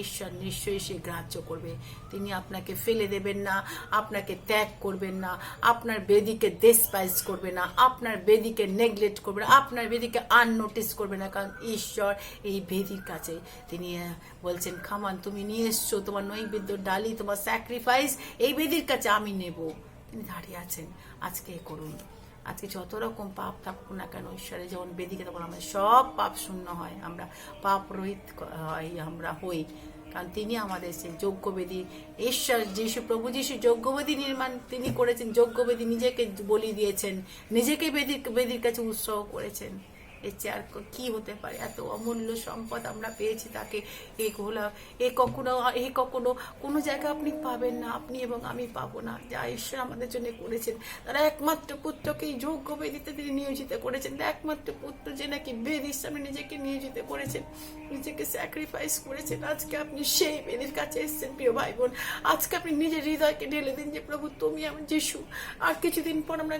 S6: ঈশ্বর নিশ্চয়ই সে গ্রাহ্য করবে। তিনি আপনাকে ফেলে দেবেন না, আপনাকে ত্যাগ করবেন না, আপনার বেদিকে ডেসপাইজ করবে না, আপনার বেদিকে নেগলেক্ট করবে না, আপনার বেদিকে আননোটিস করবে না। কারণ ঈশ্বর এই বেদির কাছে তিনি বলছেন, খামান তুমি নিয়ে এসছো তোমার নৈবেদ্য ডালি, তোমার স্যাক্রিফাইস এই বেদির কাছে আমি নেব। তিনি দাঁড়িয়ে আছেন। আজকে করুন। আজকে যত রকম পাপ থাকুক না কেন, ঈশ্বরের যেমন বেদিকে তখন আমাদের সব পাপ শূন্য হয়, আমরা পাপ রহিত আমরা হই। কারণ তিনি আমাদের সেই যজ্ঞবেদী, ঈশ্বর যিশু প্রভু যিশু যজ্ঞবেদী নির্মাণ তিনি করেছেন। যজ্ঞবেদী নিজেকে বলি দিয়েছেন, নিজেকে বেদির কাছে উৎসর্গ করেছেন। এর চেয়ে আর কি হতে পারে? এত অমূল্য সম্পদ আমরা পেয়েছি তাকে। কখনো কোনো জায়গায় আপনি পাবেন না, আপনি এবং আমি পাবো না। যা ঈশ্বর আমাদের জন্য করেছেন, তারা একমাত্র পুত্রকে যোগ্য বেদিতে তিনি নিয়োজিত করেছেন। একমাত্র পুত্র যে নাকি বেদির সামনে নিজেকে নিয়োজিত করেছেন, নিজেকে স্যাক্রিফাইস করেছেন। আজকে আপনি সেই বেদির কাছে এসেছেন প্রিয় ভাই বোন। আজকে আপনি নিজের হৃদয়কে ঢেলে দিন যে প্রভু তুমি আমার যিশু। আর কিছুদিন পর আমরা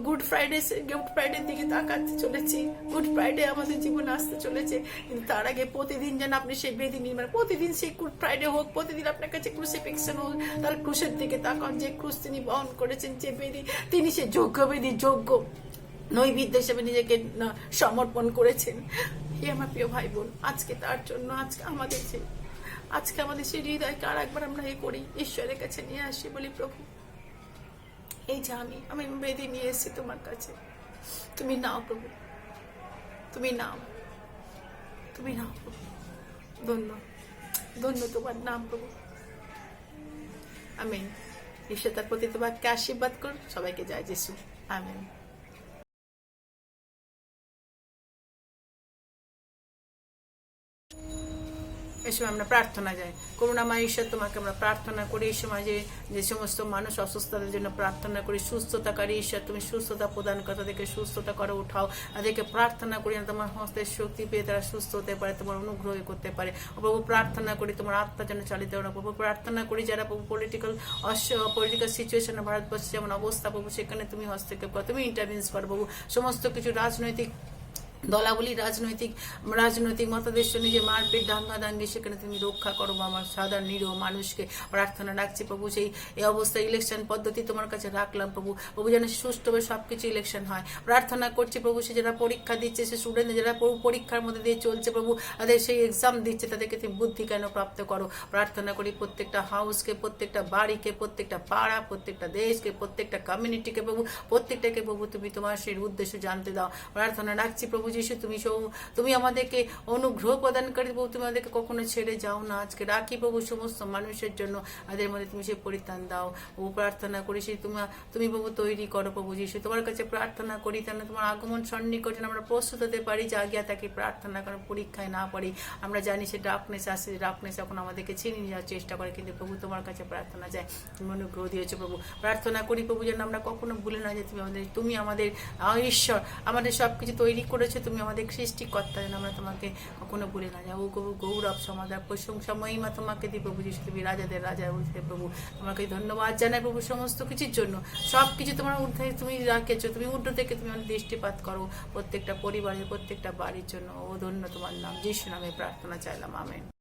S6: গুড ফ্রাইডের দিকে তাকাতে চলেছি। গুড ফ্রাইডে আমাদের জীবনে আসতে চলেছে, কিন্তু তার আগে প্রতিদিন যেন আপনি সেই বেদি নির্মাণ, প্রতিদিন সেই গুড ফ্রাইডে হোক, প্রতিদিন আপনার কাছে ক্রুসিফিক্সন হোক, তার ক্রুশের দিকে তাকান, যে ক্রুশ তিনি বহন করেছেন, যে বেদি তিনি সে যোগ্য বেদি, যোগ্য নৈবেদ্য হিসেবে নিজেকে সমর্পণ করেছেন। হে আমার প্রিয় ভাই বোন, আজকে তার জন্য আজকে আমাদের সেই হৃদয়কে আর একবার আমরা করি, ঈশ্বরের কাছে নিয়ে আসি, বলি প্রভু এই যে আমি বেদি নিয়ে এসেছি তোমার কাছে, তুমি নাও প্রভু, তুমি নাও প্রভু। ধন্য তোমার নাম প্রভু। আমিন। ঈশ্বর তার প্রতি তোমাকে আশীর্বাদ করুন। সবাইকে জয় যিশু। আমিন। এই সময় আমরা প্রার্থনা যাই। করুণাময় ঈশ্বর তোমাকে আমরা প্রার্থনা করি। এই সময় যে সমস্ত মানুষ অসুস্থতার জন্য প্রার্থনা করি, সুস্থতাকারী ঈশ্বর তুমি সুস্থতা প্রদান করো, তাদেরকে সুস্থতা করে উঠাও। তাদেরকে প্রার্থনা করি তোমার হস্তের শক্তি পেয়ে তারা সুস্থ হতে পারে, তোমার অনুগ্রহ করতে পারে। প্রভু প্রার্থনা করি তোমার আত্মা যেন চালিত হয় না। প্রভু প্রার্থনা করি যারা প্রভু পলিটিক্যাল সিচুয়েশনে ভারতবর্ষে যেমন অবস্থা প্রভু, সেখানে তুমি হস্তক্ষেপ করো, তুমি ইন্টারভিউন্স করো প্রভু। সমস্ত কিছু রাজনৈতিক দলাবলী, রাজনৈতিক মতাদর্শ নিয়ে যে মারপিট দাঙ্গি, সেখানে তুমি রক্ষা করো আমার সাধারণ নিরীহ মানুষকে। প্রার্থনা রাখছি প্রভু সেই এই অবস্থায় ইলেকশন পদ্ধতি তোমার কাছে রাখলাম প্রভু যেন সুষ্ঠুভাবে সবকিছু ইলেকশন হয়। প্রার্থনা করছি প্রভু সে যারা পরীক্ষা দিচ্ছে, সে স্টুডেন্ট যারা পরীক্ষার মধ্যে দিয়ে চলছে প্রভু, তাদের সেই এক্সাম দিচ্ছে, তাদেরকে তুমি বুদ্ধি কেন প্রাপ্ত করো। প্রার্থনা করি প্রত্যেকটা হাউসকে, প্রত্যেকটা বাড়িকে, প্রত্যেকটা পাড়া, প্রত্যেকটা দেশকে, প্রত্যেকটা কমিউনিটিকে প্রভু, প্রত্যেকটাকে প্রভু তুমি তোমার সেই উদ্দেশ্য জানতে দাও। প্রার্থনা রাখছি প্রভু যিশু তুমি আমাদেরকে অনুগ্রহ প্রদান করে প্রভু, তুমি আমাদেরকে কখনো ছেড়ে যাও না। আজকে রাখি প্রভু সমস্ত মানুষের জন্য, তাদের মধ্যে তুমি সেই পরিত্রাণ দাও। ও প্রার্থনা করি সেই তুমি প্রভু তৈরি করো প্রভু যিশু। তোমার কাছে প্রার্থনা করি যেন তোমার আগমন সন্নিকট যেন আমরা প্রস্তুত হতে পারি, যে আগে তাকে প্রার্থনা করার পরীক্ষায় না পড়ি। আমরা জানি সে ডার্কনেস আসে, ডার্কনেস এখন আমাদেরকে ছিনিয়ে যাওয়ার চেষ্টা করে, কিন্তু প্রভু তোমার কাছে প্রার্থনা যায়, তুমি অনুগ্রহ দিয়েছো প্রভু। প্রার্থনা করি প্রভু যেন আমরা কখনো ভুলে না যে তুমি আমাদের ঈশ্বর, আমাদের সবকিছু তৈরি করেছো, তুমি আমাদের সৃষ্টিকর্তা, যেন আমরা তোমাকে কখনো ভুলে না যাবো। গৌরব সমাদার প্রশংসা মহিমা তোমাকে দিই প্রভু যিশু, তুমি রাজাদের রাজা বলতে প্রভু। তোমাকে ধন্যবাদ জানাই প্রভু সমস্ত কিছুর জন্য। সবকিছু তোমার ঊর্ধ্বে তুমি রাখেছো, তুমি ঊর্ধ্ব থেকে তুমি আমাদের দৃষ্টিপাত করো প্রত্যেকটা পরিবারের, প্রত্যেকটা বাড়ির জন্য। ও ধন্য তোমার নাম, যিশু নামে প্রার্থনা চাইলাম, আমেন।